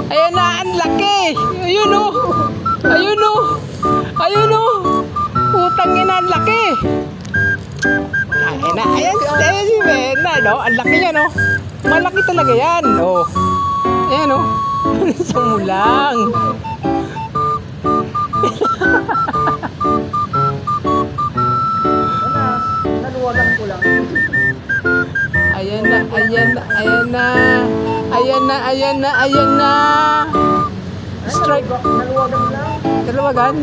Ayan na, ang laki. Ayun o. Ayun o. Ayun o. Putang ina, ang laki. Ayan na, ayan si Bena, no? Ang laki yan, no? Malaki talaga yan, no? Ayan, no? Sumulang. Naluwagan ko lang. Ayan na, ayan na, ayan na. Ayan na, ayan na, ayan na. Strike. Naluwagan lang. Dalawagan.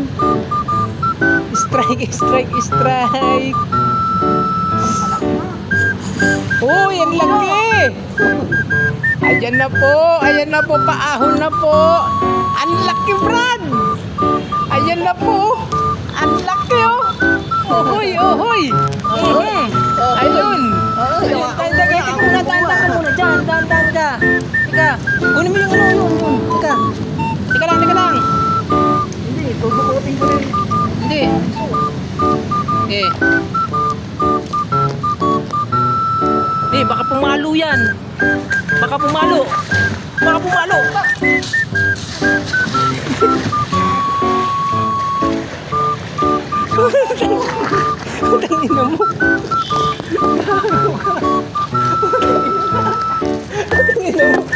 Strike, strike, strike. Uy, ang laki. Ayan na po, paahon na po. Ang laki, Brad. Ayan na po. Ang laki, oh. Uhoy, uhoy. Ayun. Ayun, tanda ka. Ikaw muna, tanda ka muna. Diyan, tanda ka. Teka, kunin mo yung ano, yun. Teka. Teka lang. Hindi, tutukutin ko rin. Hindi. Okay. Hindi, baka pumalo yan. Baka pumalo. Utang ina mo. Utang ina mo.